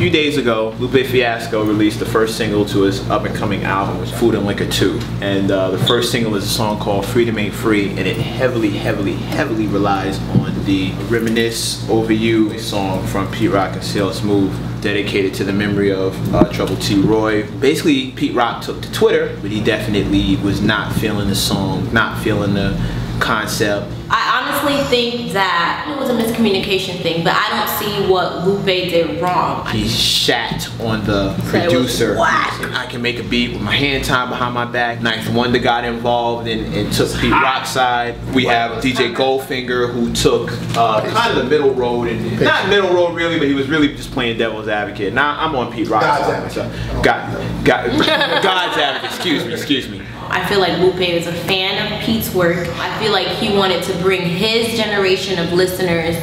few days ago, Lupe Fiasco released the first single to his up-and-coming album, which is Food and Liquor 2. And the first single is a song called Freedom Ain't Free, and it heavily relies on the Reminisce Over You song from T.R.O.Y and CL Smooth, dedicated to the memory of Trouble T.R.O.Y. Basically, T.R.O.Y took to Twitter, but he definitely was not feeling the song, not feeling the concept. I honestly think that it was a miscommunication thing, but I don't see what Lupe did wrong. He shat on the producer. I can make a beat with my hand tied behind my back. Ninth Wonder got involved and took T.R.O.Y's side. We have DJ Goldfinger, who took kind of the middle road, and not middle road really, but he was really just playing devil's advocate. Now I'm on T.R.O.Y's side. God's advocate. Excuse me. I feel like Lupe is a fan of Pete's work. I feel like he wanted to bring his generation of listeners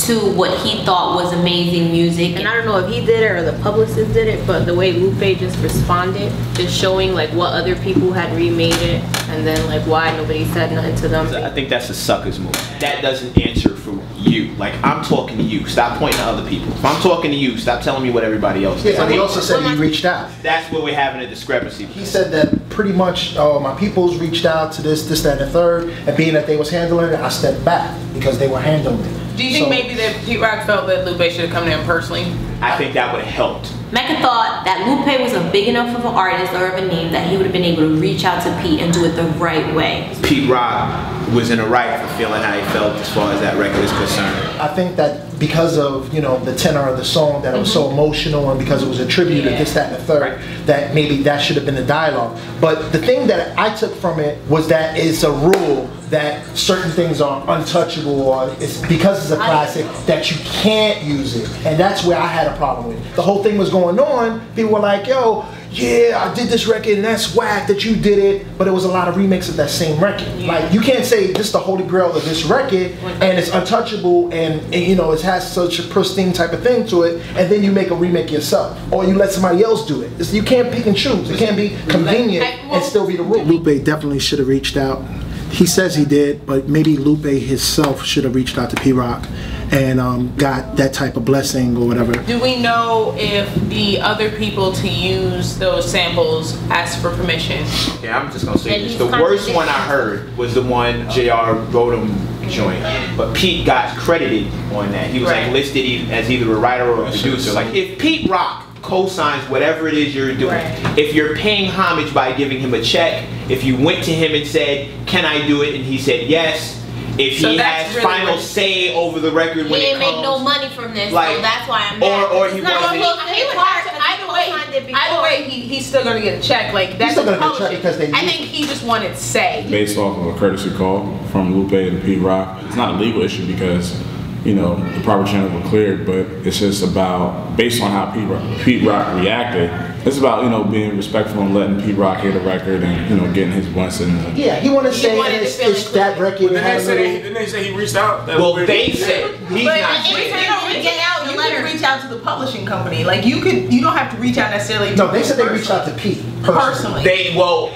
to what he thought was amazing music. And I don't know if he did it or the publicist did it, but the way Lupe just responded, just showing like what other people had remade it, and then like why nobody said nothing to them. I think that's a sucker's move. That doesn't answer for you. Like, I'm talking to you. Stop pointing to other people. If I'm talking to you, stop telling me what everybody else does. Yeah, and he also said he reached out. That's where we're having a discrepancy. He said that pretty much my peoples reached out to this, that, and the third, and being that they was handling it, I stepped back because they were handling it. Do you think maybe that T.R.O.Y felt that Lupe should have come to him personally? I think that would have helped. Mecca thought that Lupe was a big enough of an artist or of a name that he would have been able to reach out to Pete and do it the right way. T.R.O.Y was in the right for feeling how he felt as far as that record is concerned. I think that because of, you know, the tenor of the song, that it was so emotional, and because it was a tribute to this, that, and the third, that maybe that should have been the dialogue. But the thing that I took from it was that it's a rule that certain things are untouchable, or it's because it's a classic that you can't use it. And that's where I had a problem with it. The whole thing was going on, people were like, yo, yeah, I did this record and that's whack that you did it, but it was a lot of remakes of that same record. Like, you can't say this is the holy grail of this record and it's untouchable and you know, it has such a pristine type of thing to it, and then you make a remake yourself, or you let somebody else do it. You can't pick and choose. It can't be convenient and still be the rule. Lupe definitely should have reached out. He says he did, but maybe Lupe himself should have reached out to T.R.O.Y and got that type of blessing or whatever. Do we know if the other people to use those samples asked for permission? Yeah, I'm just gonna say this. The worst one I heard was the one JR wrote him joint, but Pete got credited on that. He was like listed as either a writer or a producer. Like, if Pete Rock co-signs whatever it is you're doing, if you're paying homage by giving him a check, if you went to him and said, can I do it, and he said yes, if he has really final say over the record when it comes. He didn't make no money from this, like, so that's why I'm mad. Or he wasn't. Either way, he's still gonna get a check. Like, that's still gonna get a check because they. I think he just wanted say. Based off of a courtesy call from Lupe and T.R.O.Y, it's not a legal issue because, you know, the proper channels were cleared, but it's just about, based on how T.R.O.Y reacted, it's about, you know, being respectful and letting T.R.O.Y hear the record and, you know, getting his blessing. Yeah, he wanted to say it's that record. Didn't they say he reached out? Well, they said he's not saying. You can reach out to the publishing company. Like, you don't have to reach out necessarily to No, they said they reached out to Pete personally.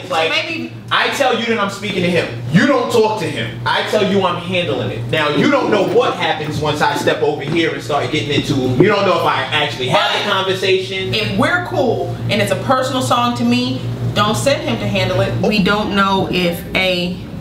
Like, maybe I tell you that I'm speaking to him. You don't talk to him. I tell you I'm handling it. Now, you don't know what happens once I step over here and start getting into, you don't know if I actually have the conversation. If we're cool and it's a personal song to me, don't send him to handle it. We don't know if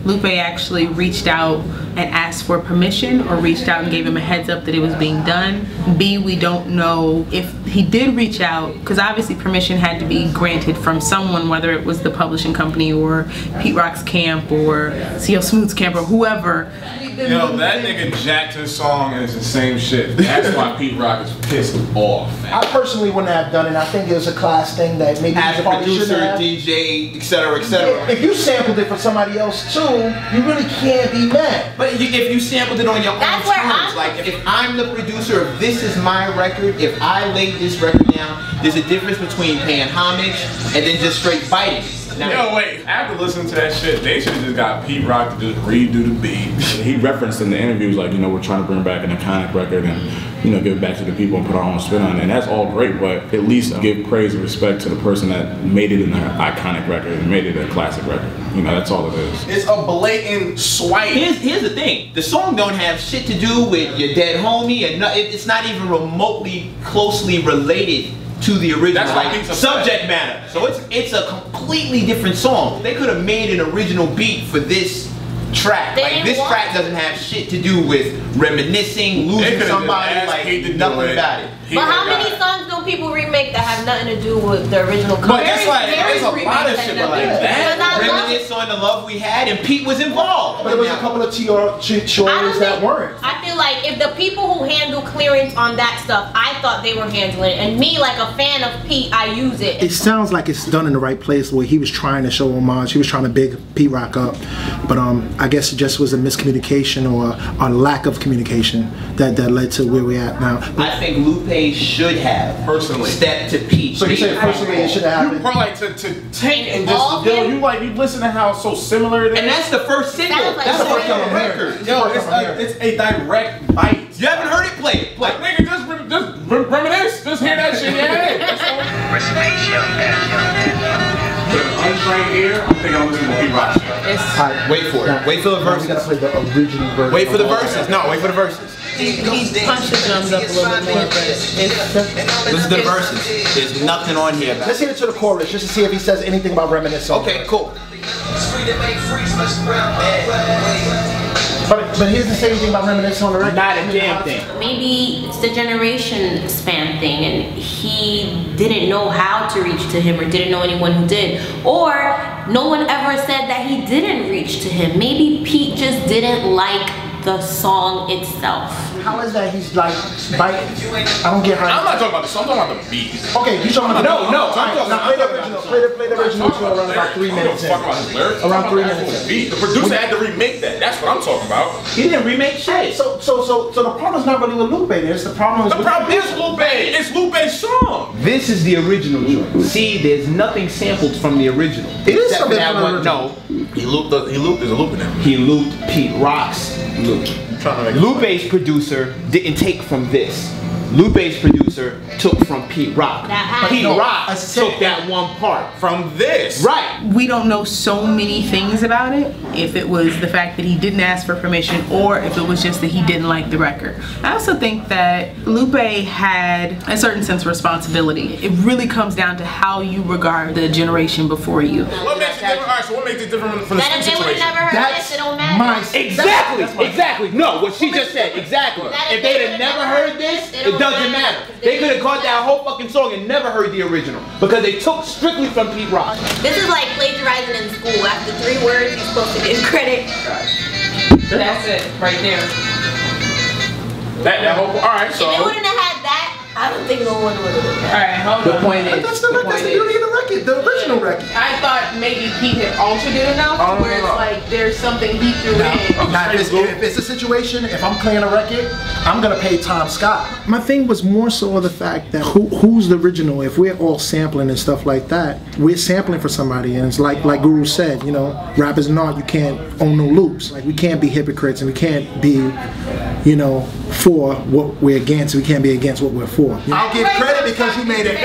Lupe actually reached out and asked for permission or reached out and gave him a heads up that it was being done. B, we don't know if he did reach out, because obviously permission had to be granted from someone, whether it was the publishing company or T.R.O.Y's camp or CL Smooth's camp or whoever. Yo, that nigga jacked his song and it's the same shit. That's why T.R.O.Y is pissed off, man. I personally wouldn't have done it. I think it was a class thing that maybe as a producer, DJ, etc., etc. If you sampled it for somebody else too, you really can't be mad. But if you sampled it on your own terms, like if I'm the producer, if this is my record, if I laid this record down, there's a difference between paying homage and then just straight biting. Now, yo, wait, after listening to that shit, they should have just got T.R.O.Y to just redo the beat. He referenced in the interviews, like, you know, we're trying to bring back an iconic record, and, you know, give it back to the people and put our own spin on it. And that's all great, but at least give praise and respect to the person that made it an iconic record and made it a classic record. You know, that's all it is. It's a blatant swipe. Here's the thing. The song don't have shit to do with your dead homie, and it's not even remotely closely related to the original subject matter. So it's a completely different song. They could have made an original beat for this track. Like this track doesn't have shit to do with reminiscing, losing somebody, like nothing about it. But how many songs don't people remake that have nothing to do with the original cover? But that's like, there's a lot of shit like that. Reminisce on the love we had, and Pete was involved. But there was a couple of T.R.O.Ys that weren't. I feel like if the people who handle clearance on that stuff, I thought they were handling it, and me, like a fan of Pete, I use it. It sounds like it's done in the right place where he was trying to show homage. He was trying to big Pete Rock up, but I guess it just was a miscommunication or a lack of communication that led to where we're at now. I think Lupe should have personally stepped to Pete. So you say personally it should have happened? You probably like to take and just you listen to how so similar it is. And that's the first single. That's the first on the record. Yo, it's a direct bite. You haven't heard it? Play it. Like, nigga, just reminisce. Just hear that shit in your head. Untrained ear, I'm thinking I'm listening to Pete Rock. Wait for it. Wait for the verses. We gotta play the original version. Wait for the verses. No, wait for the verses. He punched the drums up a little bit more, but Listen to the verses. There's nothing on here about Let's hear it to the chorus just to see if he says anything about reminiscence. Okay, cool. But he doesn't say anything about reminiscing on the record. Not a damn thing. Maybe it's the generation span thing, and he didn't know how to reach to him, or didn't know anyone who did, or no one ever said that he didn't reach to him. Maybe Pete just didn't like the song itself. How is that he's like biting? I don't get how. I'm not talking about the song, I'm talking about the beat. Okay, you talking about the No, I'm talking now play the original. Play the original to around about 3 minutes in. Around 3 minutes in. The producer had to remake that. That's what I'm talking about. He didn't remake shit. So the problem's not really with Lupe. There's the problem. The problem is Lupe. It's Lupe's song. This is the original joint. See, there's nothing sampled from the original. It is something from the original. No, He looped. There's a loop in there. he looped Pete Rock's loop. Lupe's producer didn't take from this. Lupe's producer took from Pete Rock. Pete Rock took that one part from this. Right. we don't know so many things about it. If it was the fact that he didn't ask for permission, or if it was just that he didn't like the record. I also think that Lupe had a certain sense of responsibility. It really comes down to how you regard the generation before you. What makes it different? All right, so what makes it different from the That if they would have never heard this, it don't matter. Exactly. No, what she just said. Exactly. If they'd have never heard this, it doesn't matter. They could have caught that whole fucking song and never heard the original because they took strictly from Pete Rock. This is like plagiarizing in school. After 3 words, you're supposed to get credit. That's it, right there. That whole, all right, so. If they wouldn't have had that, I don't think no one would have done that. Alright, hold The on. point is, That's the beauty of the record, the original record. I thought maybe Pete had altered it enough where it's like there's something he threw in. Now, if it's a situation, if I'm playing a record, I'm gonna pay Tom Scott. My thing was more so of the fact that who's the original? If we're all sampling and stuff like that, we're sampling for somebody, and it's like Guru said, you know, rap is an art. You can't own no loops. Like we can't be hypocrites, and we can't be, you know, for what we're against. We can't be against what we're for. I'll give credit because you made it.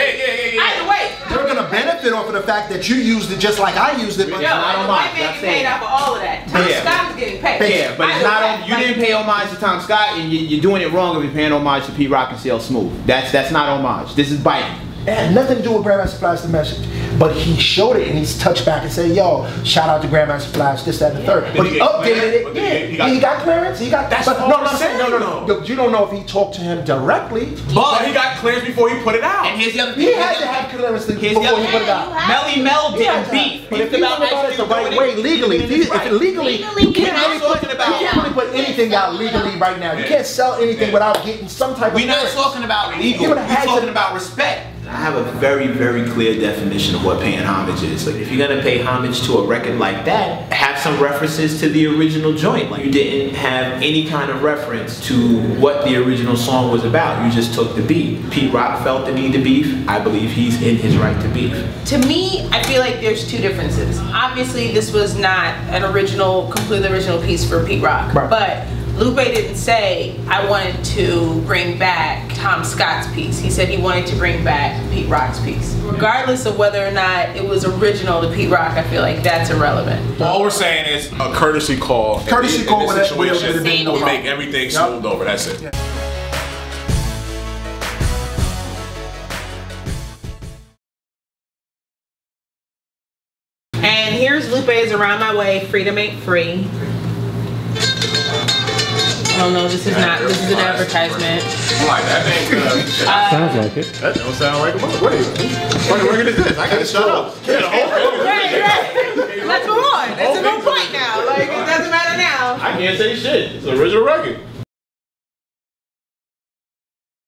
Either way, You're gonna benefit off of the fact that you used it just like I used it, but not on mine. white man get paid off of all of that. Tom Scott is getting paid. Yeah, but it's not on, you didn't pay homage to Tom Scott, and you're doing it wrong if you're paying homage to Pete Rock and CL Smooth. That's not homage. This is biting. it had nothing to do with Grandmaster Flash the message. But he showed it and he's touched back and said, yo, shout out to Grandmaster Flash, this, that, and the third. But he updated it. Yeah, he got clearance. He got. That's but all no, I'm I'm saying, saying. no. You don't know if he talked to him directly. But he got clearance before he put it out. And here's the other thing. He had to have clearance before he put it out. Melly Mel didn't beef. But if you think about it the right way, legally, you can't really put anything out legally right now. You can't sell anything without getting some type of We're not clearance. talking about legal. We're talking about respect. I have a very, very clear definition of what paying homage is. Like, if you're gonna pay homage to a record like that, have some references to the original joint. Like, you didn't have any kind of reference to what the original song was about. You just took the beat. Pete Rock felt the need to beef. I believe he's in his right to beef. To me, I feel like there's two differences. Obviously, this was not an original, completely original piece for Pete Rock, Right. but Lupe didn't say, I wanted to bring back Tom Scott's piece. He said he wanted to bring back Pete Rock's piece. Regardless of whether or not it was original to Pete Rock, I feel like that's irrelevant. All we're saying is a courtesy call. Courtesy call in this situation no will make everything smoothed over. That's it. Yeah. And here's Lupe's Around My Way, Freedom Ain't Free. Oh no, this is not, this is an advertisement. Like, that ain't good. Sounds like it. That don't sound like a mother. What record is this? I gotta shut up. Right. Let's move on. It's a new point now. Like, it doesn't matter now. I can't say shit. It's an original record.